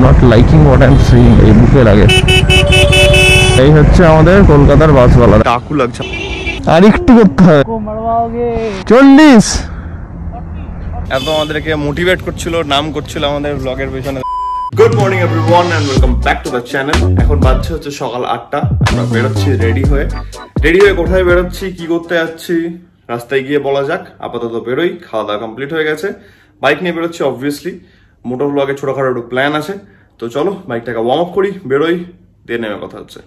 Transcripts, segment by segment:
not liking what I'm seeing. এই বুকে লাগে। এই হচ্ছে আমাদের কলকাতার বাসওয়ালা। টাকু লাগছে। আর একটু করতে হবে। 40 এত আমাদেরকে মোটিভেট করছিল, নাম করছিল আমাদের ব্লগের পেছনে। Good morning everyone and welcome back to the channel. এখন বাজছে হচ্ছে সকাল 8টা। আমরা বেরোচ্ছি রেডি হয়ে কোথায় বেরোচ্ছি, কি করতে যাচ্ছি রাস্তায় গিয়ে বলা যাক। আপাতত বেরোই, খাওয়া দাওয়া কমপ্লিট হয়ে গেছে, বাইক নিয়ে বেরোচ্ছি। অবভিয়াসলি মোটর ব্লগে ছোটখাটো একটু প্ল্যান আছে, তো চলো বাইকটাকে ওয়ার্ম আপ করি, বেরোই, দিয়ে নেমে কথা হচ্ছে।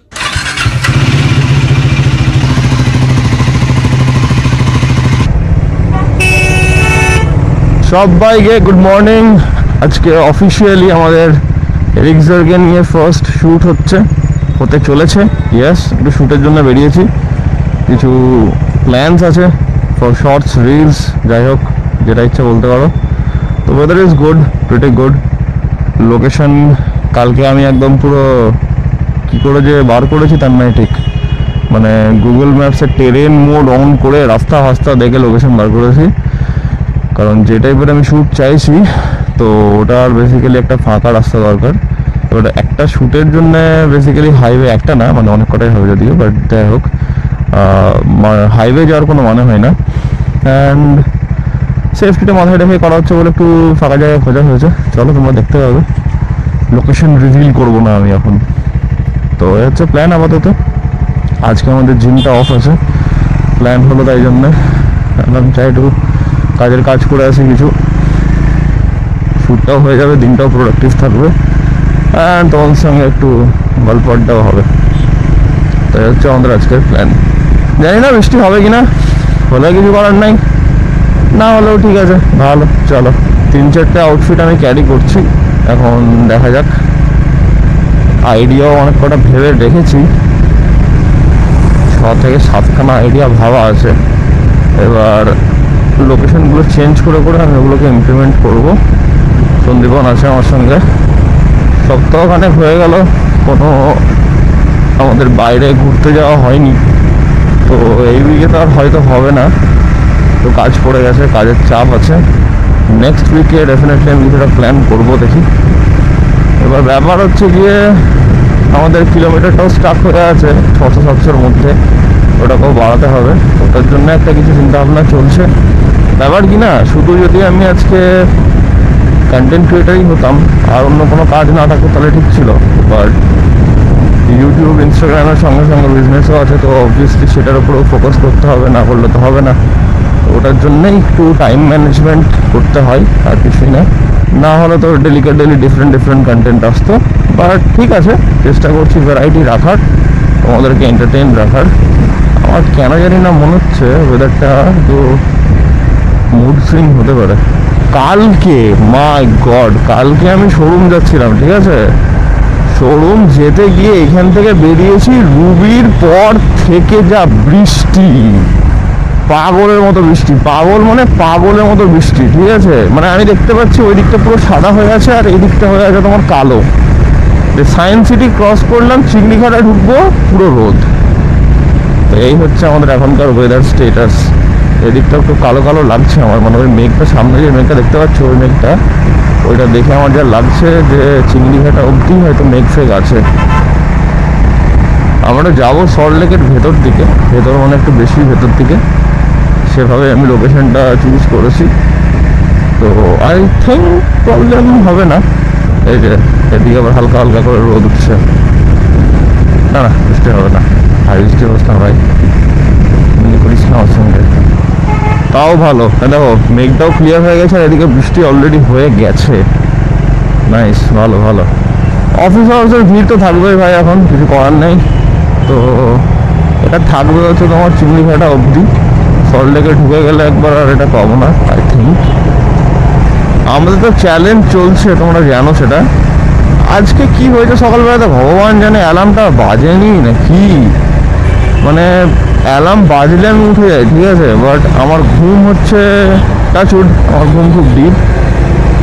সবাইকে গুড মর্নিং। আজকে অফিসিয়ালি আমাদের এরিক্সারকে নিয়ে ফার্স্ট শ্যুট হতে চলেছে। ইয়েস, একটু শ্যুটের জন্য বেরিয়েছি, কিছু প্ল্যানস আছে ফর শর্টস, রিলস, যাই হোক যেটা ইচ্ছা বলতে পারো। তো weather is good, pretty good. Location কালকে আমি একদম পুরো কী করে যে বার করেছি তার নয় ঠিক, মানে গুগল ম্যাপসের টেরেন মোড অন করে রাস্তা ফাস্তা দেখে লোকেশন বার করেছি, কারণ যে টাইপের আমি শ্যুট চাইছি তো ওটার বেসিক্যালি একটা ফাঁকা রাস্তা দরকার। এবার একটা শ্যুটের জন্য বেসিক্যালি হাইওয়ে একটা না, মানে অনেক কটাই হবে যদিও, বাট যাই হোক হাইওয়ে যাওয়ার কোনো মানে হয় না। অ্যান্ড সেফটিটা মাথায় রেখে করা হচ্ছে বলে একটু ফাঁকা জায়গায় খোঁজা হয়েছে। চলো তোমরা দেখতে পাবে, লোকেশন রিভিল করবো না আমি এখন। তো এ হচ্ছে প্ল্যান আপাতত। আজকে আমাদের জিমটা অফ আছে, প্ল্যান হলো তাই জন্যে আমি চাই একটু কাজের কাজ করে আসি, কিছু শ্যুটটাও হয়ে যাবে, দিনটাও প্রোডাক্টিভ থাকবে, অ্যান্ড তোমাদের সঙ্গে একটু গল্প আড্ডাও হবে। তাই হচ্ছে আমাদের আজকের প্ল্যান। জানি না বৃষ্টি হবে কিনা, হলে কিছু করার নাই, না হলেও ঠিক আছে, ভালো। চলো 3-4টে আউটফিট আমি ক্যারি করছি, এখন দেখা যাক। আইডিয়াও অনেক কটা ভেবে রেখেছি, 6 থেকে 7খানা আইডিয়া ভাবা আছে। এবার লোকেশনগুলো চেঞ্জ করে আমি ওগুলোকে ইমপ্লিমেন্ট করবো। সন্দীপন আছে আমার সঙ্গে। সপ্তাহখানেক হয়ে গেল কোনো আমাদের বাইরে ঘুরতে যাওয়া হয়নি, তো এই উইকে তো আর হয়তো হবে না, তো কাজ পড়ে গেছে, কাজের চাপ আছে। নেক্সট উইকে ডেফিনেটলি আমি কিছুটা প্ল্যান করবো, দেখি। এবার ব্যাপার হচ্ছে গিয়ে আমাদের কিলোমিটারটাও স্টাক হয়ে আছে 600-700-র মধ্যে, ওটাকেও বাড়াতে হবে। ওটার জন্য একটা কিছু চিন্তাভাবনা চলছে। ব্যাপার কি না, শুধু যদি আমি আজকে কন্টেন্ট ক্রিয়েটারই হতাম আর অন্য কোনো কাজ না থাকতো তাহলে ঠিক ছিল, বাট ইউটিউব ইনস্টাগ্রামের সঙ্গে সঙ্গে বিজনেসও আছে, তো অবভিয়াসলি সেটার উপরেও ফোকাস করতে হবে, না করলে তো হবে না। ওটার জন্যই একটু টাইম ম্যানেজমেন্ট করতে হয়, আর কিছুই না। না হলে তো ডেলি ডিফারেন্ট কন্টেন্ট আসতো, বাট ঠিক আছে, চেষ্টা করছি ভ্যারাইটি রাখার, তোমাদেরকে এন্টারটেইন রাখার। আমার কেন জানি না মনে হচ্ছে ওয়েদারটা তো মুড সুইং হতে পারে। কালকে মাই গড, কালকে আমি শোরুম যাচ্ছিলাম, ঠিক আছে, শোরুম যেতে গিয়ে এখান থেকে বেরিয়েছি, রুবির পর থেকে যা বৃষ্টি, পাগলের মতো বৃষ্টি, পাগলের মতো বৃষ্টি, ঠিক আছে। মানে আমি দেখতে পাচ্ছি ওই দিকটা পুরো সাদা হয়ে আছে আর এই দিকটা হয়ে আছে তোমার কালো। সায়েন্স সিটি ক্রস করলাম, চিংড়িঘাটা ঢুকবো, পুরো রোদ। তো এই হচ্ছে আমাদের এখনকার ওয়েদার স্টেটাস। এদিকটা একটু কালো কালো লাগছে আমার, মানে ওই মেঘটা, সামনে যে মেঘটা দেখতে পাচ্ছ ওই মেঘটা, ওইটা দেখে আমার যা লাগছে যে চিংড়িঘাটা অবধি হয়তো মেঘ ফেঘ আছে। আমরা যাবো সল্টলেকের ভেতর দিকে, ভেতর মানে একটু বেশি ভেতর দিকে, সেভাবে আমি লোকেশনটা চুজ করেছি। তো আই থিঙ্ক প্রবলেম হবে না। এই যে এদিকে আবার হালকা হালকা করে রোদ উঠছে, না বৃষ্টি হবে না, হাই বৃষ্টি অবস্থা ভাই, করিস না আমার সঙ্গে। তাও ভালো, দেখো মেঘটাও ক্লিয়ার হয়ে গেছে আর এদিকে বৃষ্টি অলরেডি হয়ে গেছে। নাইস, ভালো। অফিস আওয়ার্সের ভিড় তো থাকবেই ভাই, এখন কিছু করার নেই। তো এটা থাকবে হচ্ছে তোমার চিংড়িঘাটা অবধি, সল্টলেকে ঢুকে গেলে একবার আর এটা পাবো না আই থিঙ্ক। আমাদের তো চ্যালেঞ্জ চলছে, তোমরা জানো সেটা। আজকে কি হয়েছে সকালবেলাতে ভগবান জানে, অ্যালার্মটা বাজেনি না কি, মানে অ্যালার্ম বাজলে আমি উঠে যাই, ঠিক আছে, বাট আমার ঘুম হচ্ছে টাচউড, আমার ঘুম খুব ডিপ।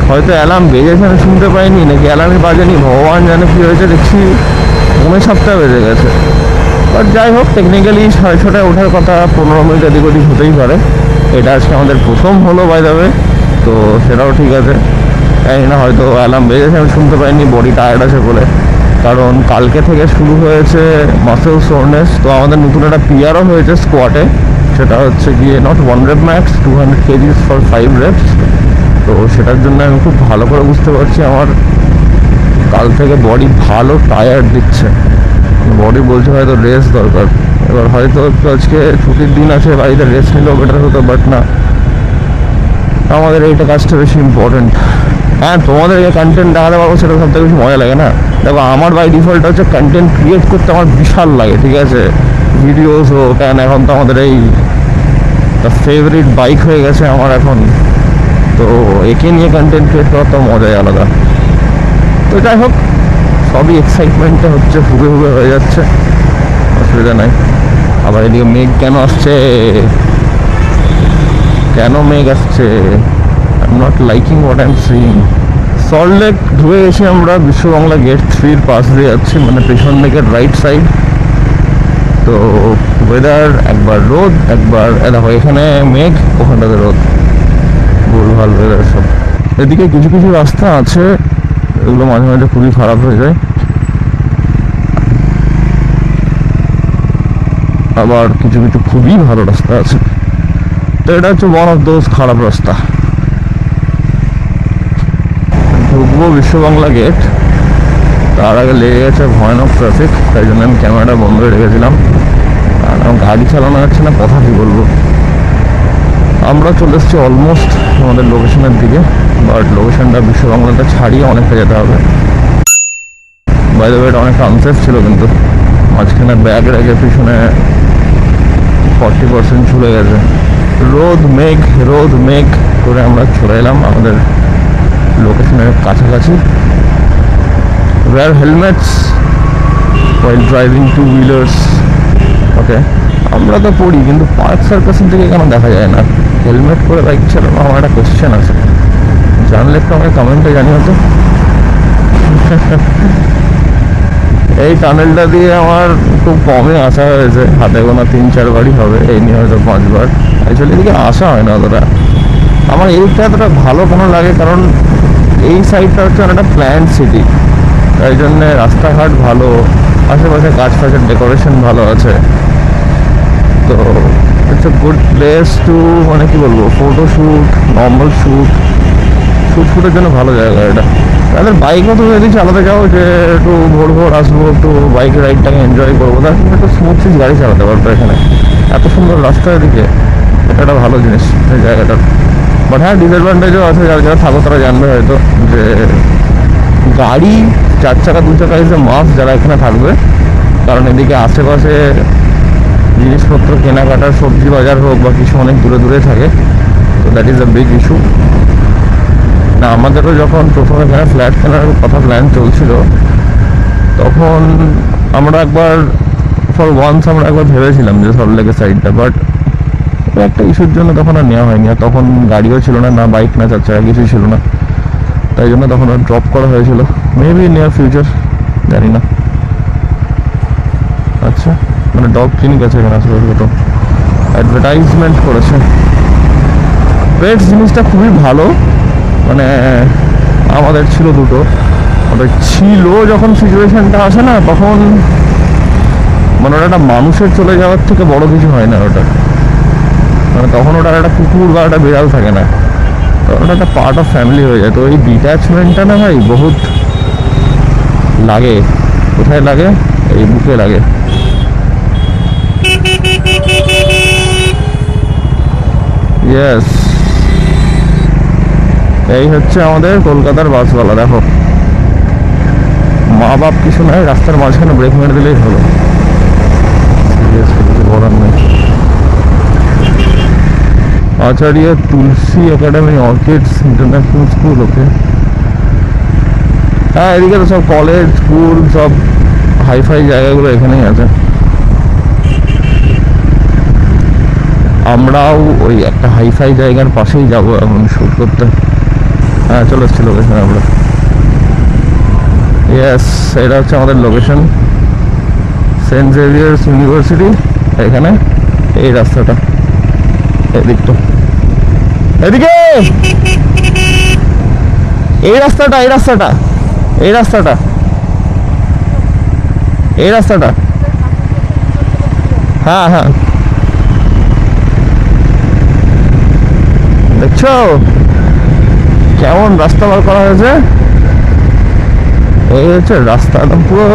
হয়তো অ্যালার্ম বেজেছে আমি শুনতে পাইনি, নাকি অ্যালার্মই বাজেনি, ভগবান জানে কী হয়েছে। দেখছি 7:30 বেজে গেছে। বাট যাই হোক, টেকনিক্যালি 6:30টায় ওঠার কথা, 15 মিনিট এদিক ওদিক হতেই পারে। এটা আজকে আমাদের প্রথম হলো বাই দ্য ওয়ে, তো সেটাও ঠিক আছে। জানি না, হয়তো অ্যালার্ম বেজেছে আমি শুনতে পাইনি, বডি টায়ার্ড আছে বলে। কারণ কালকে থেকে শুরু হয়েছে মাসেল সোরনেস। তো আমাদের নতুন একটা পিআরও হয়েছে স্কোয়াটে, সেটা হচ্ছে গিয়ে not 1 rep max, 200 kgs for 5 reps। তো সেটার জন্য আমি খুব ভালো করে বুঝতে পারছি আমার কাল থেকে বডি ভালো টায়ার্ড দিচ্ছে, বডি বলছে হয়তো রেস্ট দরকার। এবার হয়তো একটু আজকে ছুটির দিন আছে, বাড়িতে রেস্ট নিলেও বেটার হতো, বাট না, আমাদের এইটা কাজটা বেশি ইম্পর্টেন্ট। হ্যাঁ, তোমাদেরকে কন্টেন্ট দেখাতে পারবো, সেটা সব থেকে বেশি মজা লাগে না। দেখো আমার বাই ডিফল্ট হচ্ছে কন্টেন্ট ক্রিয়েট করতে আমার বিশাল লাগে, ঠিক আছে, ভিডিওস হোক, কেন এখন তো আমাদের এই ফেভারিট বাইক হয়ে গেছে আমার এখন, তো একে নিয়ে কন্টেন্ট ক্রিয়েট করার তো মজাই আলাদা। তো যাই হোক, সবই এক্সাইটমেন্টটা হচ্ছে, হুবে হুবে হয়ে যাচ্ছে, অসুবিধা নাই। আবার এদিকে মেঘ কেন আসছে, কেন মেঘ আসছে, I am not liking what I am seeing. Salt Lake ঢুকে গেছি আমরা, বিশ্ব বাংলা গেট 3-র পাশ দিয়ে যাচ্ছি, মানে পেছন দিকের রাইট সাইড। তো ওয়েদার একবার রোদ, একবার দেখো এখানে মেঘ, ওখানটাতে রোদ, ভুলভাল ওয়েদার সব। এদিকে কিছু কিছু রাস্তা আছে, এগুলো মাঝে মাঝে খুবই খারাপ হয়ে যায়, আবার কিছু কিছু খুবই ভালো রাস্তা আছে। তো এটা হচ্ছে ওয়ান অফ দোজ খারাপ রাস্তা। ঢুকবো বিশ্ব বাংলা গেট, তার আগে লেগে গেছে ভয়ানক ট্রাফিক, তাই জন্য আমি ক্যামেরাটা বন্ধ করে রেখেছিলাম। আর আমার গাড়ি চালানো যাচ্ছে না, কথা কি বলবো। আমরা চলে এসেছি অলমোস্ট আমাদের লোকেশনের দিকে, বাট লোকেশনটা বিশ্ব বাংলাটা ছাড়িয়ে অনেকটা যেতে হবে। বাই দ্য ওয়ে এটা অনেকটা আনসেফ ছিল, কিন্তু মাঝখানে ব্যাগ রেখে পিছনে 40% ছুটে গেছে। রোদ মেঘ করে আমরা চলে এলাম আমাদের লোকেশনের কাছাকাছি। Wear helmets while driving 2 wheelers, okay. আমরা তো পড়ি, কিন্তু পার্ক সার্কাসের দিকে কেন দেখা যায় না হেলমেট করে বাইক চালানো? আমার একটা কোয়েশ্চেন আছে, জানলে একটু আমাকে কমেন্টে জানিও তো। এই টানেলটা দিয়ে আমার খুব কমই আসা হয়েছে, হাতে গোনা 3-4 বারই হবে, এই নিয়ে হয়তো 5 বার। অ্যাকচুয়ালি এদিকে আসা হয় না অতটা। আমার এই দিকটা এতটা ভালো কোনো লাগে, কারণ এই সাইডটা হচ্ছে একটা প্ল্যান্ড সিটি, তাই জন্যে রাস্তাঘাট ভালো, আশেপাশে গাছ ফাছের ডেকোরেশন ভালো আছে। তো it's a good place to, মানে কি বলবো, ফটো শ্যুট, নর্মাল শ্যুটের জন্য ভালো জায়গা এটা। তাদের বাইকও তো যদি চালাতে যাও, যে একটু ভোর আসবো, একটু বাইক রাইডটাকে এনজয় করবো, তার জন্য একটু স্মুথলি গাড়ি চালাতে পারবো এখানে। এত সুন্দর রাস্তা এদিকে, এটা একটা ভালো জিনিস এই জায়গাটার। বাট হ্যাঁ, ডিসঅ্যাডভান্টেজও আছে, যারা থাকো তারা জানবে হয়তো, যে গাড়ি 4 চাকা 2 চাকা ইজ এ মাস্ট যারা এখানে থাকবে, কারণ এদিকে আশেপাশে জিনিসপত্র কেনাকাটার, সবজি বাজার হোক বা কিছু, অনেক দূরে দূরে থাকে। তো that is a big issue. না, আমাদেরও যখন প্রথমে এখানে ফ্ল্যাট কেনার কথা প্ল্যান চলছিল, তখন আমরা একবার ভেবেছিলাম যে সল্টলেকের সাইডটা, বাট একটা ইস্যুর জন্য তখন আর নেওয়া হয়নি। আর তখন গাড়িও ছিল না, না বাইক না 4 চাকা কিছুই ছিল না, তাই জন্য তখন আর ড্রপ করা হয়েছিল। মেবি নিয়ার ফিউচার, জানি না। আচ্ছা, মানে ডগ ক্লিনিক আছে এখানে, আসলে তো অ্যাডভার্টাইজমেন্ট করেছে। পেটস জিনিসটা খুবই ভালো, মানে আমাদের ছিল দুটো, ওটা ছিল যখন সিচুয়েশনটা আসে না, তখন মানে ওটা একটা মানুষের চলে যাওয়ার থেকে বড় কিছু হয় না ওটা, মানে তখন ওটার একটা কুকুর বা একটা বিড়াল থাকে না, ওটা একটা পার্ট অফ ফ্যামিলি হয়ে যায়। তো এই ডিট্যাচমেন্টটা না ভাই বহুত লাগে। কোথায় লাগে? এই বুকে লাগে। ইয়েস, এই হচ্ছে আমাদের কলকাতার বাসওয়ালা। দেখো, মা বাপ কিছু নয়, রাস্তার মাঝখানে ব্রেক মেরে দিলেই হলো, সিরিয়াসলি কিছু বলার নেই। আচার্য তুলসী একাডেমি অর্কিডস ইন্টারন্যাশনাল স্কুল, ওকে। হ্যাঁ, এদিকে তো সব কলেজ, স্কুল, সব হাইফাই জায়গাগুলো এখানেই আছে। আমরাও ওই একটা হাইফাই জায়গার পাশেই যাবো এখন শ্যুট করতে। হ্যাঁ, চলে এসছি লোকেশন আমরা। ইয়েস, এটা হচ্ছে আমাদের লোকেশন, সেন্ট জেভিয়ার্স ইউনিভার্সিটি। এখানে এই রাস্তাটা, এদিকটা, এদিকে এই রাস্তাটা এই রাস্তাটা এই রাস্তাটা এই রাস্তাটা হ্যাঁ হ্যাঁ দেখছো কেমন রাস্তা বার করা হয়েছে। এই হচ্ছে রাস্তা, একদম পুরো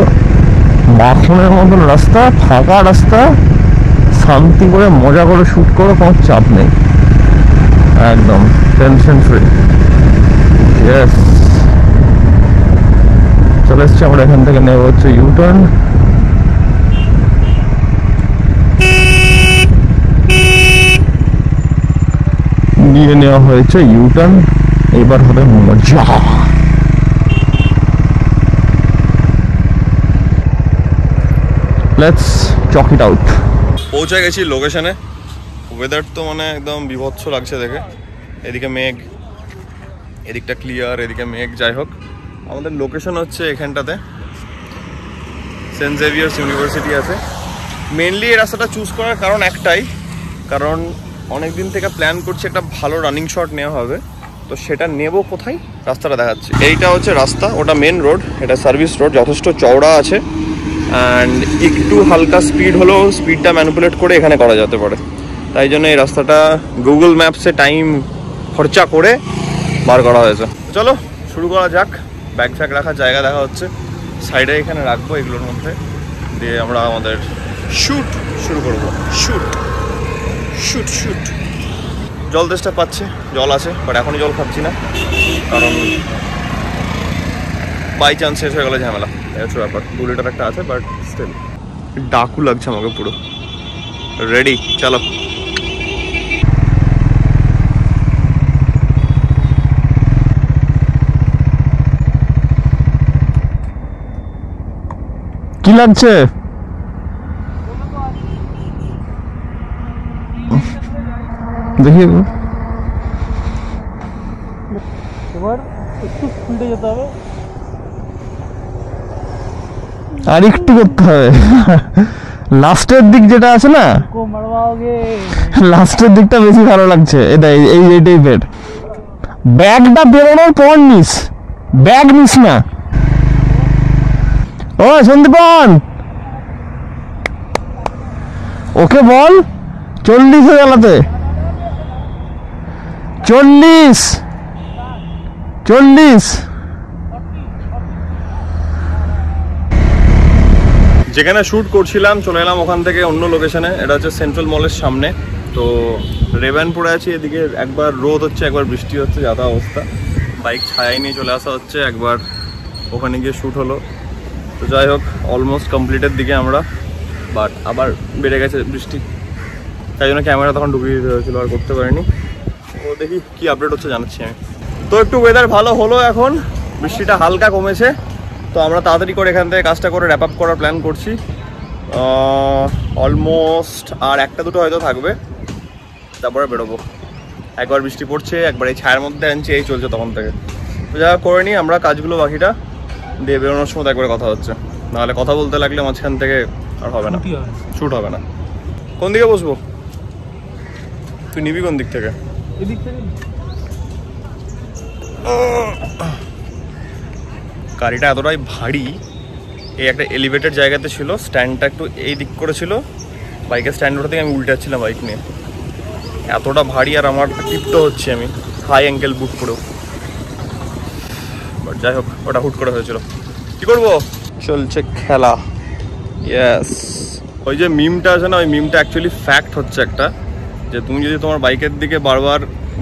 মাখনের মতন রাস্তা, ফাঁকা রাস্তা, শান্তি করে মজা করে শুট করো, কোনো চাপ নেই, একদম টেনশন ফ্রি। ইয়েস, চলে এসছি আমরা। এখান থেকে নেব হচ্ছে ইউটার্ন। নিয়ে নেওয়া হয়েছে ইউটার্ন, এবার হবে মজা। Let's check it out. পৌঁছে গেছি লোকেশনে। ওয়েদার তো মানে একদম বিভৎস লাগছে দেখে, এদিকে মেঘ, এদিকটা ক্লিয়ার, এদিকে মেঘ। যাই হোক, আমাদের লোকেশন হচ্ছে এখানটাতে, সেন্ট জেভিয়ার্স ইউনিভার্সিটি আছে। মেনলি এই রাস্তাটা চুজ করার কারণ একটাই, কারণ অনেক দিন থেকে প্ল্যান করছি একটা ভালো রানিং শট নেওয়া হবে, তো সেটা নেব কোথায়, রাস্তাটা দেখাচ্ছি। এইটা হচ্ছে রাস্তা, ওটা মেন রোড, এটা সার্ভিস রোড, যথেষ্ট চওড়া আছে অ্যান্ড একটু হালকা স্পিড হলেও স্পিডটা ম্যানিপুলেট করে এখানে করা যেতে পারে। তাই জন্য এই রাস্তাটা গুগল ম্যাপসে টাইম খরচা করে বার করা হয়েছে। চলো শুরু করা যাক। ব্যাগ ফ্যাগ রাখার জায়গা দেখা হচ্ছে, সাইডে এখানে রাখবো এগুলোর মধ্যে, দিয়ে আমরা আমাদের শুট শুরু করবো। Shoot shoot shoot. জল তেষ্টা পাচ্ছে, জল আছে, বাট এখনই জল খাচ্ছি না, কারণ বাই চান্স শেষ হয়ে গেলে ঝামেলা। হচ্ছে ব্যাপার, 2 লিটার একটা আছে, বাট স্টিল ডাকু লাগছে আমাকে পুরো। রেডি, চলো। কি লাগছে? দেখি এবার একটু স্পিডে যেতে হবে, আর একটু করতে হবে। লাস্টের দিক যেটা আছে না, লাস্টের দিকটা বেশি ভালো লাগছে। এই টাইপের ব্যাগটা বেরোনোর পর নিস, ব্যাগ নিস না। ও সন্দীপন, ওকে বল 40 চালাতে। 40 যেখানে শ্যুট করছিলাম চলে এলাম ওখান থেকে অন্য লোকেশনে। এটা হচ্ছে সেন্ট্রাল মলের সামনে। তো রেভেন পড়ে আছি, এদিকে একবার রোদ হচ্ছে, একবার বৃষ্টি হচ্ছে, যাতা অবস্থা। বাইক ছায়াই নিয়ে চলে আসা হচ্ছে, একবার ওখানে গিয়ে শ্যুট হলো। তো যাই হোক, অলমোস্ট কমপ্লিটের দিকে আমরা, বাট আবার বেড়ে গেছে বৃষ্টি, তাই জন্য ক্যামেরা তখন ঢুকিয়ে দিতে হয়েছিল, আর করতে পারিনি। ও দেখি কি আপডেট হচ্ছে জানাচ্ছি আমি। তো একটু ওয়েদার ভালো হলো, এখন বৃষ্টিটা হালকা কমেছে। তো আমরা তাড়াতাড়ি করে এখান থেকে কাজটা করে র্যাপ আপ করার প্ল্যান করছি। অলমোস্ট আর 1-2 হয়তো থাকবে, তারপরে বেরোবো। একবার বৃষ্টি পড়ছে, একবার এই ছায়ার মধ্যে আনছে, এই চলছে তখন থেকে। তো যা করে নিই আমরা কাজগুলো, বাকিটা দিয়ে বেরোনোর সময় একবারে কথা হচ্ছে, নাহলে কথা বলতে লাগলে মাঝখান থেকে আর হবে না, শ্যুট হবে না। কোন দিকে বসবো? তুই নিবি কোন দিক থেকে? এদিক থেকে। গাড়িটা এতটাই ভারী, এই একটা এলিভেটেড জায়গাতে ছিল, স্ট্যান্ডটা একটু এই দিক করে ছিল, বাইকের স্ট্যান্ড ওটা থেকে আমি উল্টে যাচ্ছিলাম বাইক নিয়ে, এতটা ভারী। আর আমার টিপটো হচ্ছে, আমি হাই অ্যাঙ্কেল বুট পরেও। বাট যাই হোক, ওটা হুট করে হয়েছিল, কি করবো, চলছে খেলা। ইয়েস, ওই যে মিমটা আছে না, ওই মিমটা অ্যাকচুয়ালি ফ্যাক্ট হচ্ছে একটা, যে তুমি যদি তোমার বাইকের দিকে বারবার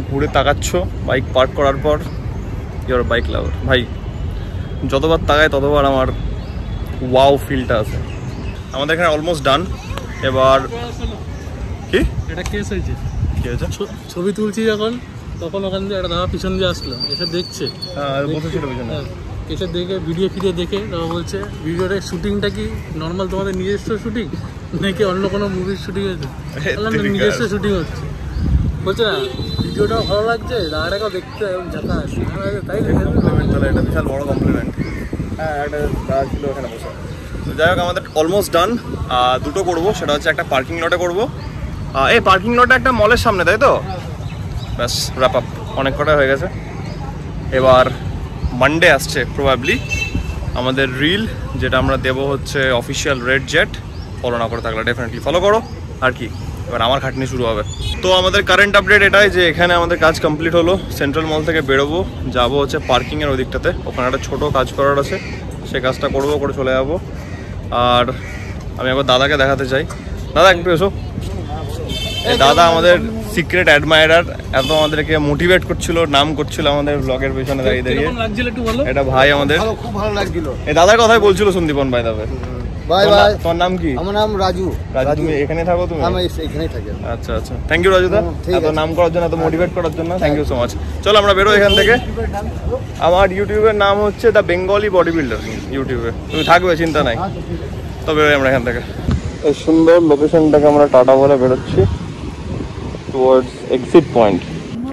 ঘুরে তাকাচ্ছ বাইক পার্ক করার পর, ইওর বাইক লাভার, ভাই যতবার তাকায় ততবার আমার ওয়াও ফিলটা আছে। আমাদের এখানে অলমোস্ট ডান। এবার কি এটা কেস হয়েছে, কি হয়েছে? ছবি তুলছি যখন, তখন ওখান দিয়ে একটা দাদা পিছন দিয়ে আসলো, এসে দেখছে, বসেছিল পিছনে, এসে দেখে ভিডিও ফিরে দেখে দাদা বলছে, ভিডিওর শুটিংটা কি নর্মাল তোমাদের নিজস্ব শুটিং নাকি অন্য কোনো মুভির শুটিং হয়েছে? নিজস্ব শুটিং হচ্ছে। বলছে না ভিডিওটাও ভালো লাগছে, দাদাটাকেও দেখতে ঝাঁকা আছে, তাই এটা বিশাল বড় কমপ্লিমেন্ট। হ্যাঁ, একটা দাদা ছিল ওখানে বসে। তো যাই হোক, আমাদের অলমোস্ট ডান। 2টো করবো, সেটা হচ্ছে একটা পার্কিং লটে করবো। এই পার্কিং লটে একটা মলের সামনে, তাই তো? ব্যাস, র্যাপ আপ, অনেক কটা হয়ে গেছে। এবার মানডে আসছে প্রবাবলি আমাদের রিল, যেটা আমরা দেবো হচ্ছে অফিসিয়াল রেড জেট। ফলো না করে থাকলে ডেফিনেটলি ফলো করো। আর কি, এবার আমার খাটনি শুরু হবে। তো আমাদের কারেন্ট আপডেট এটাই যে এখানে আমাদের কাজ কমপ্লিট হলো। সেন্ট্রাল মল থেকে বেরোবো, যাবো হচ্ছে পার্কিংয়ের ওই দিকটাতে। ওখানে একটা ছোটো কাজ করার আছে, সে কাজটা করবো, করে চলে যাবো। আর আমি একবার দাদাকে দেখাতে চাই। দাদা একটু এসো। দাদা আমাদের সিক্রেট অ্যাডমায়ারার, এত আমাদেরকে মোটিভেট করছিল, নাম করছিল আমাদের ব্লগের পেছনে দাঁড়িয়ে দাঁড়িয়ে। এটা ভাই আমাদের, খুব ভালো লাগছিল। এই দাদার কথাই বলছিল সন্দীপন ভাই। দাদা বাই বাই। তোমার নাম কি? আমার নাম রাজু। রাজু, তুমি এখানে থাকো? তুমি? আমি এখানেই থাকি। আচ্ছা আচ্ছা, থ্যাংক ইউ রাজু দা, এত নাম করার জন্য, এত মোটিভেট করার জন্য থ্যাংক ইউ সো মাচ। চলো আমরা বেরো এখান থেকে। আমার ইউটিউবের নাম হচ্ছে দ্য বেঙ্গলি বডি বিল্ডার ইউটিউবে, তুমি থাকবে, চিন্তা নাই। তো বেরোই আমরা এখান থেকে। এই সুন্দর লোকেশনটাকে আমরা টাটা বলে বেরোচ্ছি টুয়ার্ডস এক্সিট পয়েন্ট।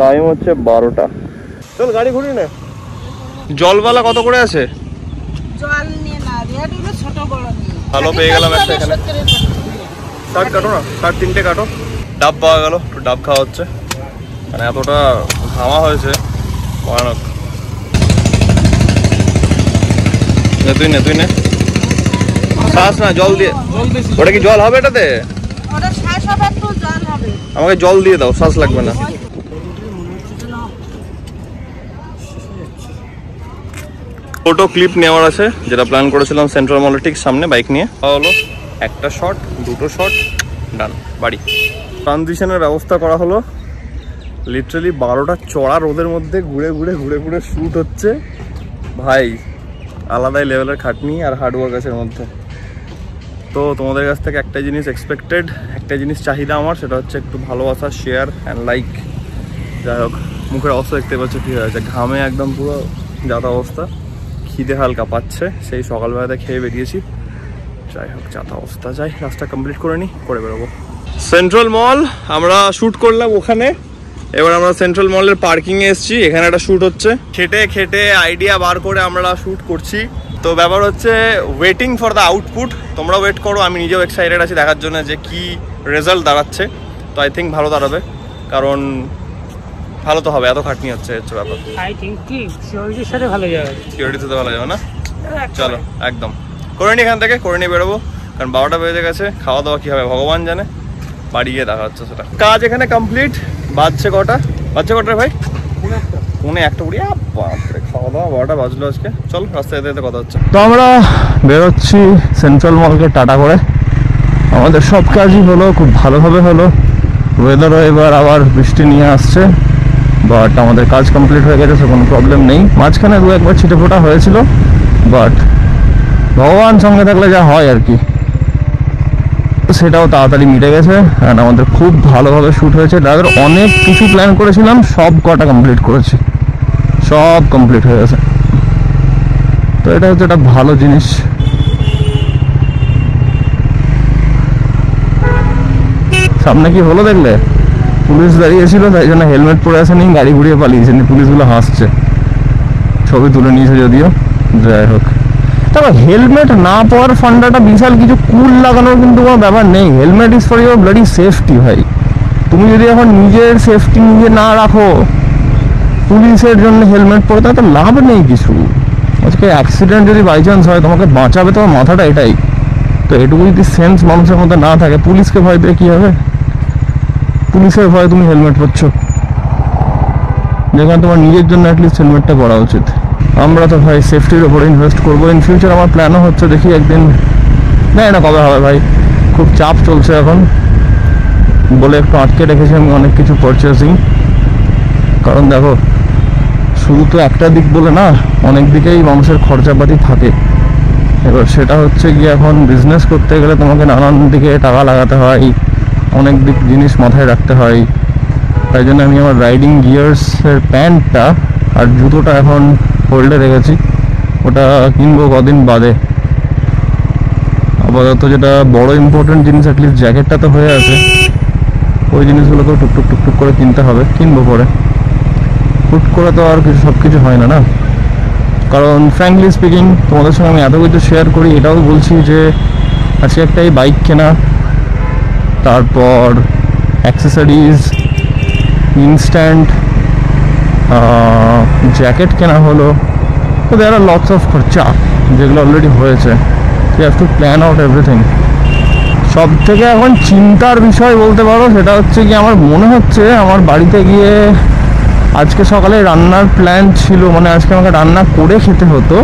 টাইম হচ্ছে 12টা। চল গাড়ি ঘুরি না। জলবালা কত করে আছে? জল নিয়ে না, রেড হলো ছোট বড় নিয়ে। ভালো পেয়ে গেলাম একটা এখানে। শার্ট কাটো না, শার্ট 3টে কাটো। ডাব পাওয়া গেল, একটু ডাব খাওয়া হচ্ছে। মানে এতটা ঘামা হয়েছে ভয়ানক। তুই নে শ্বাস না, জল দিয়ে। ওটা কি জল হবে এটাতে? ওটা শ্বাস হবে, একটু জল হবে। আমাকে জল দিয়ে দাও, শ্বাস লাগবে না। ফটো ক্লিপ নেওয়ার আছে, যেটা প্ল্যান করেছিলাম সেন্ট্রাল মলের ঠিক সামনে বাইক নিয়ে। হলো একটা শট, দুটো শট, ডান, বাড়ি। ট্রানজিশনের ব্যবস্থা করা হলো। লিটারালি 12টা চড়া রোদের মধ্যে ঘুরে ঘুরে শ্যুট হচ্ছে ভাই। আলাদাই লেভেলের খাটনি আর হার্ডওয়ার্ক আছে এর মধ্যে। তো তোমাদের কাছ থেকে একটা জিনিস এক্সপেক্টেড, একটা জিনিস চাহিদা আমার, সেটা হচ্ছে একটু ভালোবাসা, শেয়ার অ্যান্ড লাইক। যাই হোক, মুখের অবস্থা দেখতে পাচ্ছ কী হয়েছে, ঘামে একদম পুরো যাতা অবস্থা। খিদে হালকা পাচ্ছে, সেই সকালবেলাতে খেয়ে বেরিয়েছি। যাই হোক, যাতা অবস্থা। যাই কাজটা কমপ্লিট করে নিই, করে বেরোবো। সেন্ট্রাল মল আমরা শ্যুট করলাম ওখানে। এবার আমরা সেন্ট্রাল মলের পার্কিংয়ে এসেছি, এখানে একটা শ্যুট হচ্ছে। খেটে আইডিয়া বার করে আমরা শ্যুট করছি। তো ব্যাপার হচ্ছে ওয়েটিং ফর দ্য আউটপুট। তোমরা ওয়েট করো, আমি নিজেও এক্সাইটেড আছি দেখার জন্য যে কি রেজাল্ট দাঁড়াচ্ছে। তো আই থিঙ্ক ভালো দাঁড়াবে, কারণ ভালো তো হবে, এত খাটনি হচ্ছে ব্যাপার। আই থিঙ্ক কি সিকিউরিটির সাথে ভালো যাবে, সিকিউরিটির সাথে ভালো যাবে না? চলো একদম করে নিই, এখান থেকে করে নিয়ে বেরোবো, কারণ 12টা বেজে গেছে। খাওয়া দাওয়া কী হবে ভগবান জানে, বাড়ি গিয়ে দেখা হচ্ছে সেটা। কাজ এখানে কমপ্লিট। বাজছে কটা ভাই? 1:30। বাপরে, খাওয়া দাওয়া 12টা বাজলো আজকে। চল রাস্তায় যেতে কথা হচ্ছে। তো আমরা বেরোচ্ছি সেন্ট্রাল মলকে টাটা করে। আমাদের সব কাজই হলো, খুব ভালোভাবে হলো। ওয়েদারও এবার আবার বৃষ্টি নিয়ে আসছে, বাট আমাদের কাজ কমপ্লিট হয়ে গেছে, কোনো প্রবলেম নেই। মাঝখানে 2-1বার ছিটে ফোটা হয়েছিল, বাট ভগবান সঙ্গে থাকলে যা হয় আর কি, সেটাও তাড়াতাড়ি মিটে গেছে। অ্যান্ড আমাদের খুব ভালোভাবে শ্যুট হয়েছে। তাদের অনেক কিছু প্ল্যান করেছিলাম, সব কটা কমপ্লিট করেছি, সব কমপ্লিট হয়ে গেছে। তো এটা হচ্ছে একটা ভালো জিনিস। সামনে কি হলো দেখলে? পুলিশ দাঁড়িয়েছিল, তাই জন্য হেলমেট পরে আসেনি, গাড়ি ঘুরিয়ে পালিয়েছে। পুলিশগুলো হাসছে, ছবি তুলে নিয়েছে যদিও। যাই হোক, তবে হেলমেট না পরার ফান্ডাটা বিশাল কিছু কুল লাগানোর কিন্তু কোনো ব্যাপার নেই। Helmet is for your bloody safety ভাই। তুমি যদি এখন নিজের সেফটি নিজে না রাখো, পুলিশের জন্য হেলমেট পরে তাতে লাভ নেই কিছু। আজকে অ্যাক্সিডেন্ট যদি বাই চান্স হয়, তোমাকে বাঁচাবে তোমার মাথাটা এটাই। তো এটুকু যদি সেন্স মানুষের মধ্যে না থাকে, পুলিশকে ভয় পেয়ে কী হবে? পুলিশের ভয় তুমি হেলমেট পরছো, যেখানে তোমার নিজের জন্য অ্যাটলিস্ট হেলমেটটা পরা উচিত। আমরা তো ভাই সেফটির ওপরে ইনভেস্ট করবো। ইন ফিউচার আমার প্ল্যানও হচ্ছে, দেখি একদিন, না এটা কবে হবে ভাই, খুব চাপ চলছে এখন বলে একটু আটকে রেখেছি আমি অনেক কিছু পারচেজিং। কারণ দেখো, শুধু তো একটা দিক বলে না, অনেক দিকেই মানুষের খরচাপাতি থাকে। এবার সেটা হচ্ছে গিয়ে এখন বিজনেস করতে গেলে তোমাকে নানান দিকে টাকা লাগাতে হয়, অনেক দিক জিনিস মাথায় রাখতে হয়। তাই জন্য আমি আমার রাইডিং গিয়ার্সের প্যান্টটা আর জুতোটা এখন হোল্ডে রেখেছি, ওটা কিনবো কদিন বাদে। আপাতত যেটা বড় ইম্পর্টেন্ট জিনিস, অ্যাটলিস্ট জ্যাকেটটা তো হয়ে আছে, ওই জিনিসগুলোকেও টুকটুক করে কিনতে হবে, কিনবো পরে। হুট করে তো আর কিছু সব কিছু হয় না না। কারণ ফ্র্যাঙ্কলি স্পিকিং, তোমাদের সঙ্গে আমি এত কিছু শেয়ার করি, এটাও বলছি যে আজকে একটাই বাইক কেনা, তারপর অ্যাক্সেসরিজ, ইনস্ট্যান্ট জ্যাকেট কেনা হলো, তো দেয়ার আর লটস অফ খরচা যেগুলো অলরেডি হয়েছে। You have to plan out everything. সব থেকে এখন চিন্তার বিষয় বলতে পারো সেটা হচ্ছে কি, আমার মনে হচ্ছে আমার বাড়িতে গিয়ে আজকে সকালে রান্নার প্ল্যান ছিল, মানে আজকে আমাকে রান্না করে খেতে হতো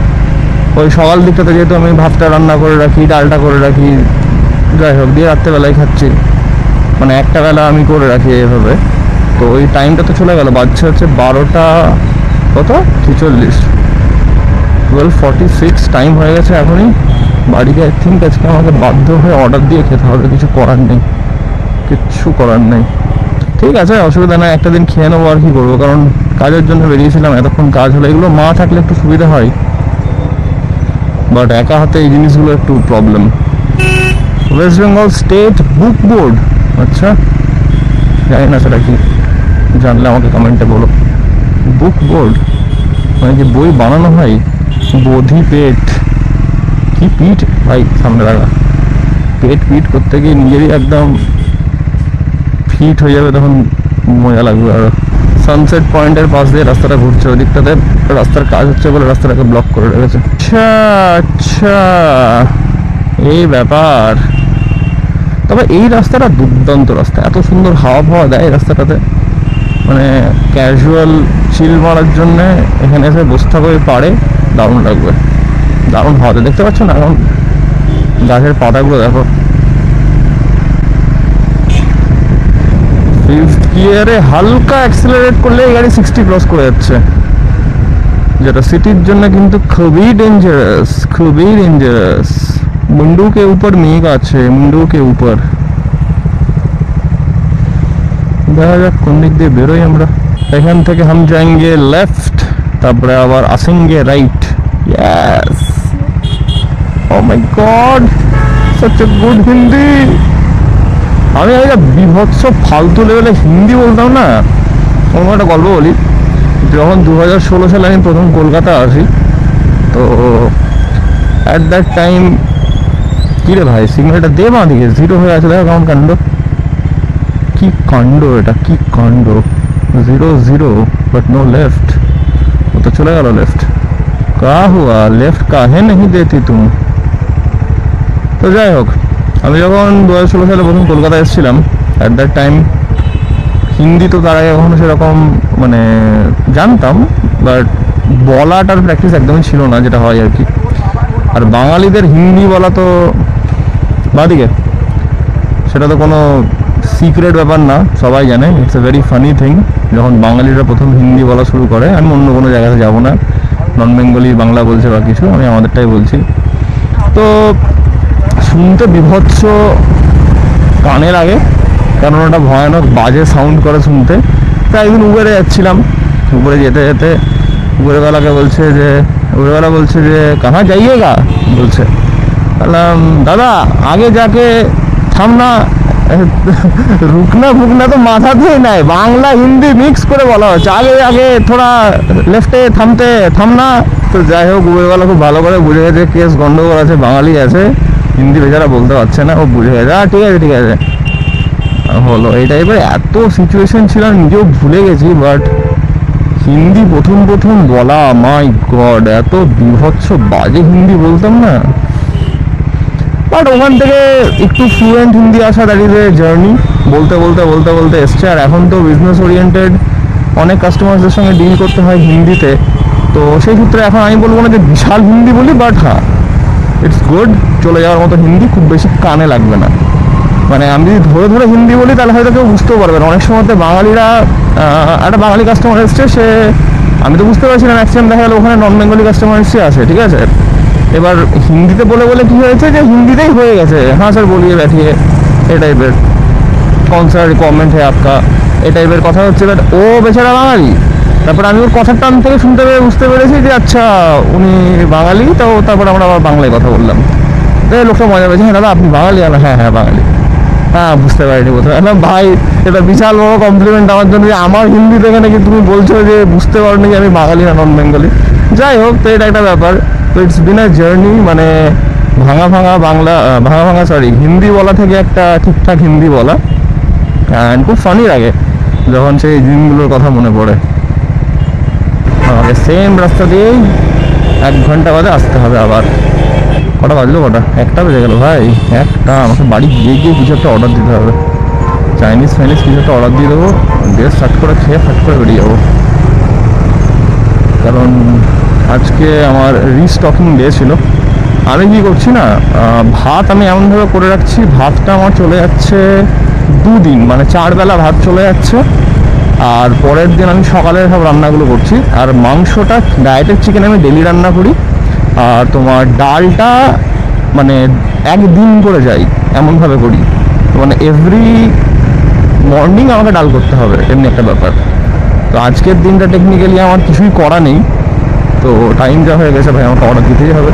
ওই সকাল দিকটাতে, যেহেতু আমি ভাতটা রান্না করে রাখি, ডালটা করে রাখি, যাই হোক দিয়ে রাত্রেবেলায় খাচ্ছি, মানে একটা বেলা আমি করে রাখি এভাবে। তো ওই টাইমটা তো চলে গেল, বাজছে হচ্ছে 12টা কত 46, 12:46 টাইম হয়ে গেছে এখনই। বাড়িতে আই থিঙ্ক আজকে আমাকে বাধ্য হয়ে অর্ডার দিয়ে খেতে হবে, কিছু করার নেই, কিচ্ছু করার নেই। ঠিক আছে, অসুবিধা নেই, একটা দিন খেয়ে নেবো, আর কি করবো, কারণ কাজের জন্য বেরিয়েছিলাম, এতক্ষণ কাজ হলো। এগুলো মা থাকলে একটু সুবিধা হয়, বাট একা হাতে এই জিনিসগুলো একটু প্রবলেম। ওয়েস্ট বেঙ্গল স্টেট বুক বোর্ড, আচ্ছা জানি না সেটা কি, জানলে আমাকে কমেন্টে বলো। বুক বোর্ড মানে কি বই বানানো হয়? বোধি পেট, কি পিঠ ভাই, সামনে রাখা পেট পিট করতে গিয়ে নিজেরই একদম ফিট হয়ে যাবে, তখন মজা লাগবে আরো। সানসেট পয়েন্টের পাশ দিয়ে রাস্তাটা ঘুরছে, ওদিকটাতে রাস্তার কাজ হচ্ছে বলে রাস্তাটাকে ব্লক করে রেখেছে। আচ্ছা আচ্ছা, এই ব্যাপার। তবে এই রাস্তাটা দুর্দান্ত রাস্তা, এত সুন্দর হাওয়া ফাওয়া দেয় এই রাস্তাটাতে, মানে ক্যাজুয়াল চিল মারার জন্যে এখানে এসে বসে থাকো পারে, দারুণ লাগবে, দারুণ হাওয়াতে। দেখতে পাচ্ছ না এখন গাছের পাতাগুলো দেখো। ফিফথ গিয়ারে হালকা অ্যাক্সেলারেট করলে এই গাড়ি 60 ক্রস করে যাচ্ছে, যেটা সিটির জন্য কিন্তু খুবই ডেঞ্জারাস, খুবই ডেঞ্জারাস। মুন্ডু কে উপর মেঘ আছে, মুন্ডু কে উপর। দেখা যাক কোন দিক দিয়ে বেরোই আমরা। এখান থেকে হাম যাएंगे লেফট, তারপরে আবার আসেंगे right. Yes, oh my god, such a good Hindi. আমি একটা বিভৎস ফালতু লেভেলে হিন্দি বলতাম না। কোনো একটা গল্প বলি, যখন 2016 সালে আমি প্রথম কলকাতা আসি, তো অ্যাট দ্যাট টাইম, কী রে ভাই সিগন্যালটা দে বাঁ দিকে, জিরো হয়ে আছে, দেখো কেমন কাণ্ড, কি কাণ্ড এটা, কি কাণ্ড। 0 বাট নো লেফট, ও তো চলে গেল লেফট। কা হুয়া, লেফট কাহে नहीं देती तुम। তো যাই হোক, আমি যখন 2016 সালে প্রথম কলকাতায় এসেছিলাম, অ্যাট দ্যাট টাইম হিন্দি তো তার আগে কখনো সেরকম মানে জানতাম, বাট বলাটার প্র্যাকটিস একদমই ছিল না, যেটা হয় আর কি। আর বাঙালিদের হিন্দি বলা তো বাদিকে, সেটা তো কোনো সিক্রেট ব্যাপার না, সবাই জানে। It's a very funny thing, যখন বাঙালিরা প্রথম হিন্দি বলা শুরু করে। আমি অন্য কোনো জায়গাতে যাবো না, নন বেঙ্গলি বাংলা বলছে বা কিছু, আমি আমাদেরটাই বলছি। তো শুনতে বিভৎস কানে লাগে, কারণ ওটা ভয়ানক বাজে সাউন্ড করে শুনতে। তো একদিন উবেরে যাচ্ছিলাম, উপরে যেতে যেতে উপরেওয়ালাকে বলছে যে, উপরেওয়ালা বলছে যে কাহা যাইয়েগা, বলছে। বললাম দাদা আগে যাকে থামনা, রুকনা ফুকনা তো মাথাতেই নাই, বাংলা হিন্দি মিক্স করে বলা হচ্ছে, আগে আগে থোড়া লেফটে থামনা। তো যাই হোক, উবেরওয়ালা খুব ভালো করে বুঝে গেছে কেস গন্ডগোল আছে, বাঙালি আছে, হিন্দি বেচারা বলতে পারছে না, ও বুঝে গেছে, ঠিক আছে ঠিক আছে হলো। এই টাইপের এত সিচুয়েশন ছিল, নিজেও ভুলে গেছি। বাট হিন্দি প্রথম বলা, মাই গড, এত বিভৎস বাজে হিন্দি বলতাম না। বাট ওখান থেকে একটু ফ্লুয়েন্ট হিন্দি আসা, দ্যাট ইজ এ জার্নি। বলতে বলতে বলতে বলতে এসছে। আর এখন তো বিজনেস ওরিয়েন্টেড অনেক কাস্টমারদের সঙ্গে ডিল করতে হয় হিন্দিতে, তো সেই সূত্রে এখন আমি বলবো না যে বিশাল হিন্দি বলি, বাট হ্যাঁ ইটস গুড, চলে যাওয়ার মতো হিন্দি, খুব বেশি কানে লাগবে না। মানে আমি যদি ধরে ধরে হিন্দি বলি তাহলে হয়তো কেউ বুঝতেও পারবে না। অনেক সময় বাঙালিরা, একটা বাঙালি কাস্টমার এসছে, সে আমি তো বুঝতে পারছি না, ম্যাক্সিমাম দেখা গেলো ওখানে নন বেঙ্গলি কাস্টমার এসে আছে, ঠিক আছে। এবার হিন্দিতে বলে বলে কী হয়েছে যে হিন্দিতেই হয়ে গেছে, হ্যাঁ স্যার বলিয়ে ব্যাঠিয়ে, এই টাইপের কौन सा रिक्वायरमेंट है आपका, এই টাইপের কথা হচ্ছে। বাট ও বেচারা বাঙালি, তারপর আমি ওর কথার টান থেকে শুনতে পেরে বুঝতে পেরেছি যে আচ্ছা উনি বাঙালি। তো তারপর আমরা আবার বাংলায় কথা বললাম, তাই লোকটা মজা পেয়েছে, হ্যাঁ দাদা আপনি বাঙালি? হ্যাঁ হ্যাঁ বাঙালি। হ্যাঁ বুঝতে পারিনি প্রথমে, ভাই এটা বিশাল বড় কমপ্লিমেন্ট আমার জন্য, যে আমার হিন্দি দেখে নাকি তুমি বলছো যে বুঝতে পারোনি যে আমি বাঙালি না নন বেঙ্গলি। যাই হোক, তো এটা একটা ব্যাপার। তো ইটস বিন আ জার্নি, মানে ভাঙা ভাঙা হিন্দি বলা থেকে একটা ঠিকঠাক হিন্দি বলা, অ্যান্ড খুব ফানি লাগে যখন সেই দিনগুলোর কথা মনে পড়ে। আমাকে সেম রাস্তা দিয়েই 1 ঘন্টা বাদে আসতে হবে আবার। কটা বাজলো, কটা? 1টা বেজে গেল ভাই। 1টা, আমাকে বাড়ি গিয়ে কিছু একটা অর্ডার দিতে হবে। চাইনিজ ফাইনিজ কিছু একটা অর্ডার দিয়ে দেবো, দিয়ে স্টার্ট করে খেয়ে ফাট করে বেরিয়ে যাবো। কারণ আজকে আমার রিস্টকিং ডে ছিল। আমি কি করছি না, ভাত আমি এমনভাবে করে রাখছি, ভাতটা আমার চলে যাচ্ছে 2 দিন, মানে 4 বেলা ভাত চলে যাচ্ছে। আর পরের দিন আমি সকালে সব রান্নাগুলো করছি। আর মাংসটা, ডায়েটের চিকেন আমি ডেলি রান্না করি। আর তোমার ডালটা মানে 1 দিন করে যাই, এমনভাবে করি। মানে এভরি মর্নিং আমাকে ডাল করতে হবে, এমনি একটা ব্যাপার। তো আজকের দিনটা টেকনিক্যালি আমার কিছুই করা নেই, তো টাইম যা হয়ে গেছে ভাই, আমাকে অর্ডার দিতেই হবে।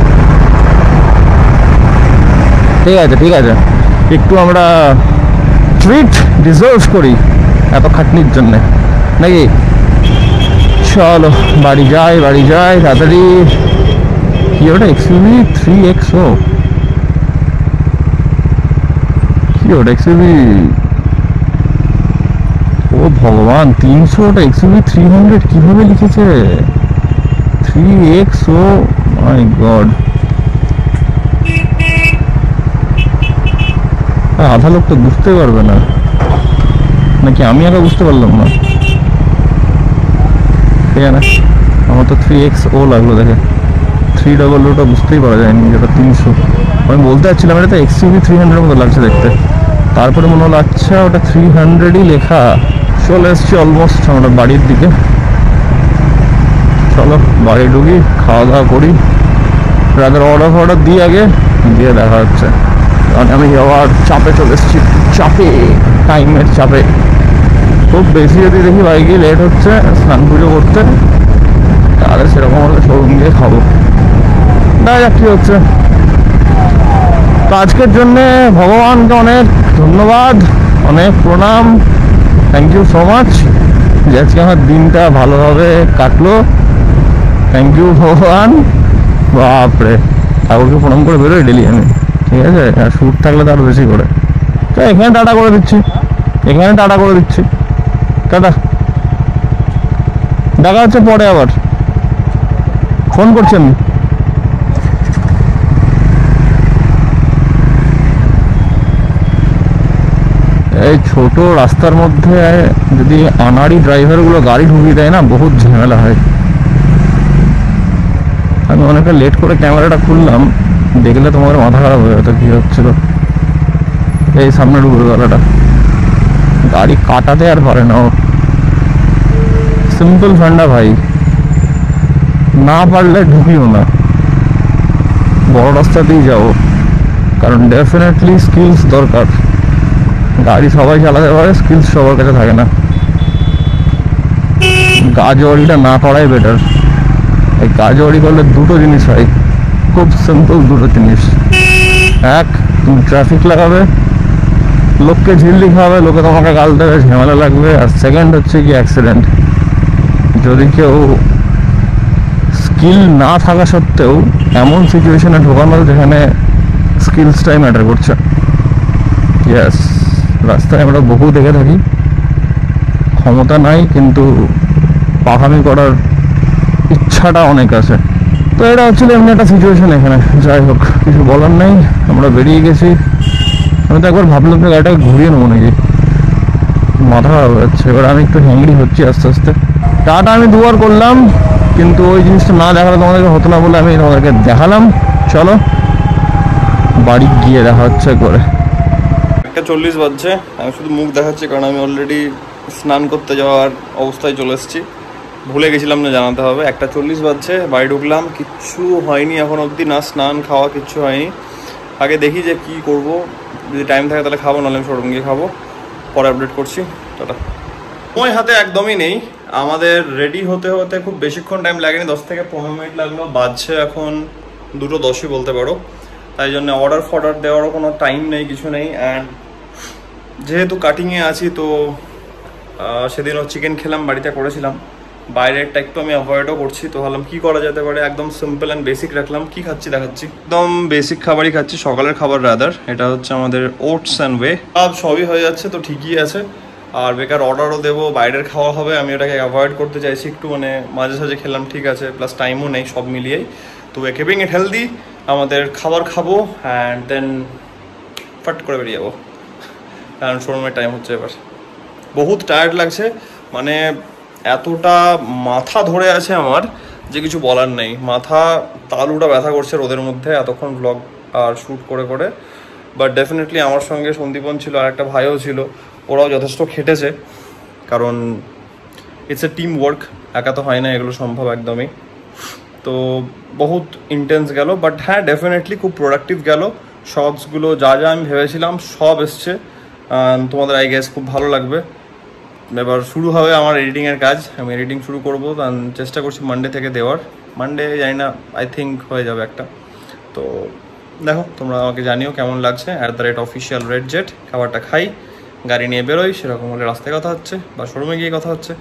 ঠিক আছে ঠিক আছে, একটু আমরা ট্রিট ডিজার্ভ করি এত খাটনির জন্যে, নাকি? চলো বাড়ি যাই তাড়াতাড়ি। কি ওটা, XUV 3XO? কি ওটা XUV? ও ভগবান, 300, ওটা XUV 300 কিভাবে লিখেছে? 3XO, মাই গড। আধা লোক তো বুঝতে পারবে না, নাকি আমি একা বুঝতে পারলাম না? ঠিক আছে, আমার তো 3XO লাগলো দেখে, 300টা বুঝতেই পারা যায়নি, যেটা 300। আমি বলতে চাচ্ছিলাম এটা তো XUV 300 মতো লাগছে দেখতে, তারপরে মনে হলো আচ্ছা ওটা 300ই লেখা। চলে এসছি অলমোস্ট আমরা বাড়ির দিকে। চলো বাড়ি ঢুকি, খাওয়া দাওয়া করি, রাতের অর্ডার দিই আগে, দিয়ে দেখা হচ্ছে। কারণ আমি আবার চাপে চলে এসেছি, টাইমের চাপে। খুব বেশি যদি দেখি বাইকে লেট হচ্ছে স্নান পুজো করতে, তাহলে সেরকম হলে শোরুম গিয়ে খাবো। দেখা যাক কী হচ্ছে। তো আজকের জন্যে ভগবানকে অনেক ধন্যবাদ, অনেক প্রণাম, থ্যাংক ইউ সো মাচ, যে আজকে আমার দিনটা ভালোভাবে কাটলো। থ্যাংক ইউ ভগবান। বাপরে, ঠাকুরকে প্রণাম করে বেরোই ডেলি আমি, ঠিক আছে? আর শ্যুট থাকলে তো আরও বেশি করে। তো এখানে টাটা করে দিচ্ছি, টাটা। দেখা হচ্ছে পরে, আবার ফোন করছি আমি। এই ছোট রাস্তার মধ্যে যদি আনাড়ি ড্রাইভারগুলো গাড়ি ঢুকিয়ে দেয় না, বহুত ঝামেলা হয়। আমি অনেকটা লেট করে ক্যামেরাটা খুললাম, দেখলে তোমার মাথা খারাপ হয়ে যেত কী হচ্ছিল। এই সামনে ডুবুরওয়ালাটা গাড়ি কাটাতে আর পারে না, ও সিম্পল ফান্ডা ভাই, না পারলে ঢুকিও না, বড় রাস্তাতেই যাও। কারণ ডেফিনেটলি স্কিলস দরকার, গাড়ি সবাই চালাতে পারে, স্কিলস সবার কাছে থাকে না। গাজওয়ারিটা না করাই বেটার। এই গাজওয়ারি করলে দুটো জিনিস হয়, খুব সিম্পল দুটো জিনিস। এক, তুমি ট্রাফিক লাগাবে, লোককে ঝিল্লি খাওয়াবে, লোকে তোমাকে গাল দেবে, ঝামেলা লাগবে। আর সেকেন্ড হচ্ছে কি অ্যাক্সিডেন্ট। যদি কেউ স্কিল না থাকা সত্ত্বেও এমন সিচুয়েশনে ঢোকানো যেখানে স্কিলসটাই ম্যাটার করছে। ইয়েস, রাস্তায় আমরা বহু দেখে থাকি, ক্ষমতা নাই কিন্তু পাখামি করার ইচ্ছাটা অনেক আছে। তো এটা হচ্ছিল এমনি একটা সিচুয়েশন এখানে। যাই হোক, কিছু বলার নেই, আমরা বেরিয়ে গেছি। আমি তো একবার ভাবলাম যে গাড়িটাকে ঘুরিয়ে নেবো নাকি, মাথা খারাপ যাচ্ছে। এবার আমি একটু হ্যাংরি হচ্ছি আস্তে আস্তে। টাটা আমি দুবার করলাম, কিন্তু ওই জিনিসটা না দেখালে তোমাদেরকে হতো না বলে আমি তোমাদেরকে দেখালাম। চলো বাড়ি গিয়ে দেখা হচ্ছে করে। 1:40 বাজছে, আমি শুধু মুখ দেখাচ্ছি কারণ আমি অলরেডি স্নান করতে যাওয়ার অবস্থায় চলে এসেছি। ভুলে গেছিলাম না জানাতে হবে। 1:40 বাজছে, বাড়ি ঢুকলাম, কিচ্ছু হয়নি এখন অবধি, না স্নান খাওয়া কিচ্ছু হয়নি। আগে দেখি যে কি করব, যদি টাইম থাকে তাহলে খাবো, নাহলে আমি শোরুম গিয়ে খাবো। পরে আপডেট করছি, টাটা। সময় হাতে একদমই নেই, আমাদের রেডি হতে হতে খুব বেশিক্ষণ টাইম লাগেনি, 10 থেকে 15 মিনিট লাগলো। বাজছে এখন 2:10 বলতে পারো। তাই জন্য অর্ডার দেওয়ারও কোনো টাইম নেই, কিছু নেই। অ্যান্ড যেহেতু কাটিংয়ে আছি, তো সেদিনও চিকেন খেলাম, বাড়িতে করেছিলাম, বাইরেরটা একটু আমি অ্যাভয়েডও করছি। তো ভাবলাম কী করা যেতে পারে, একদম সিম্পল অ্যান্ড বেসিক রাখলাম। কি খাচ্ছি দেখাচ্ছি, একদম বেসিক খাবারই খাচ্ছি, সকালের খাবার রাদার। এটা হচ্ছে আমাদের ওটস অ্যান্ড ওয়ে, সবই হয়ে যাচ্ছে, তো ঠিকই আছে। আর বেকার অর্ডারও দেবো, বাইরের খাওয়া হবে, আমি ওটাকে অ্যাভয়েড করতে চাইছি একটু, মানে মাঝে সাঝে খেলাম ঠিক আছে, প্লাস টাইমও নেই, সব মিলিয়েই। তো we are keeping it healthy, আমাদের খাবার খাবো অ্যান্ড দেন ফট করে বেরিয়ে যাবো, কারণ শোরুমের টাইম হচ্ছে এবার। বহুত টায়ার্ড লাগছে, মানে এতটা মাথা ধরে আছে আমার যে কিছু বলার নেই। মাথা তালুটা ব্যথা করছে রোদের মধ্যে এতক্ষণ ব্লগ আর শ্যুট করে করে। বাট ডেফিনেটলি আমার সঙ্গে সন্দীপন ছিল আর একটা ভাইও ছিল, ওরাও যথেষ্ট খেটেছে, কারণ ইটস এ টিম ওয়ার্ক, একা তো হয় না এগুলো সম্ভব একদমই। তো বহুত ইন্টেন্স গেল, বাট হ্যাঁ ডেফিনেটলি খুব প্রোডাক্টিভ গেল। শর্টসগুলো যা যা আমি ভেবেছিলাম সব এসছে, তোমাদের আই গেস খুব ভালো লাগবে। এবার শুরু হবে আমার এডিটিংয়ের কাজ, আমি এডিটিং শুরু করবো, চেষ্টা করছি মানডে থেকে দেওয়ার। মানডে জানি না, আই থিঙ্ক হয়ে যাবে একটা। তো দেখো, তোমরা আমাকে জানিও কেমন লাগছে। @official red jet। খাবারটা খাই, গাড়ি নিয়ে বেরোই, সেরকম হলে রাস্তায় কথা হচ্ছে বা শোরুমে গিয়ে কথা হচ্ছে,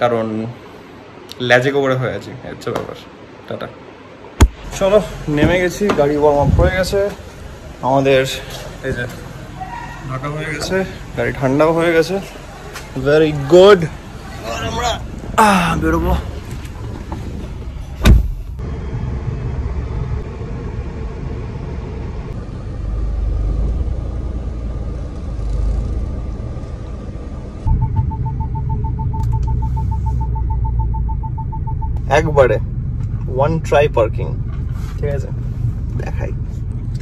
কারণ ল্যাজে গোবরে হয়ে আছে, হচ্ছে ব্যাপার। টাটা। চলো, নেমে গেছি, গাড়ি ওয়ার্ম আপ হয়ে গেছে আমাদের, এই যে ঢাকা হয়ে গেছে, গাড়ি ঠান্ডাও হয়ে গেছে, ভেরি গুড। আর আমরা বেরোবো। একবারে ওয়ান ট্রাই পার্কিং, ঠিক আছে? দেখাই,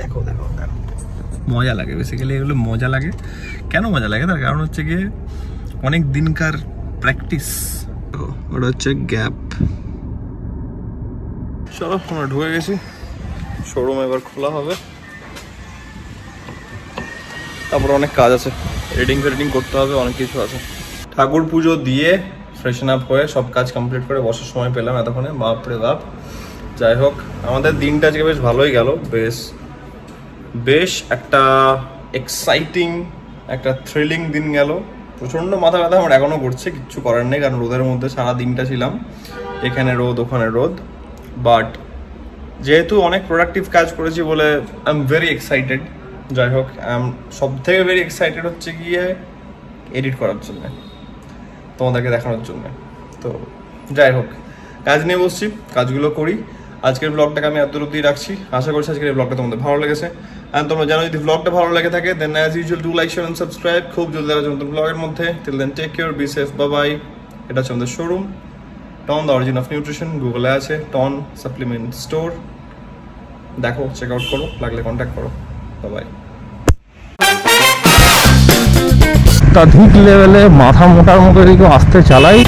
দেখো দেখো দেখো, মজা লাগে বেসিক্যালি এগুলো, মজা লাগে। কেন মজা লাগে? তার কারণ হচ্ছে গিয়ে অনেক দিনকার প্র্যাকটিস। ওটা হচ্ছে গ্যাপ। চলো, আমরা ঢুকে গেছি, শোরুম এবার খোলা হবে, তারপর অনেক কাজ আছে, এডিটিং করতে হবে, অনেক কিছু আছে। ঠাকুর পুজো দিয়ে ফ্রেশন আপ হয়ে সব কাজ কমপ্লিট করে বসার সময় পেলাম এতক্ষণে, বাপরে বাপ। যাই হোক, আমাদের দিনটা আজকে বেশ ভালোই গেল, বেশ একটা এক্সাইটিং, একটা থ্রিলিং দিন গেল। প্রচণ্ড মাথা ব্যথা আমার এখনও করছে, কিচ্ছু করার নেই, কারণ রোদের মধ্যে সারা দিনটা ছিলাম, এখানে রোদ ওখানে রোদ। বাট যেহেতু অনেক প্রোডাক্টিভ কাজ করেছি বলে আই এম ভেরি এক্সাইটেড। যাই হোক, সব থেকে ভেরি এক্সাইটেড হচ্ছে গিয়ে এডিট করার জন্য, তোমাদেরকে দেখানোর জন্য। তো যাই হোক, কাজ নিয়ে বসছি, কাজগুলো করি। আজকের ব্লগটাকে আমি এত অবধি রাখছি, আশা করছি আজকের এই ব্লগটা তোমাদের ভালো লেগেছে। অ্যান্ড তোমরা জানো, যদি ব্লগটা ভালো লেগে থাকে then as usual do like, share and subscribe. খুব জলদি দেখা নতুন ব্লগের মধ্যে। Till then take care, be safe, bye bye. এটা হচ্ছে আমাদের showroom, Ton the origin of nutrition, গুগলে আছে টন সাপ্লিমেন্ট স্টোর, দেখো, চেক আউট করো, লাগলে কন্ট্যাক্ট করো। Bye bye. অত্যাধিক লেভেলে মাথা মোটার মতো এদিকে আসতে চালাই।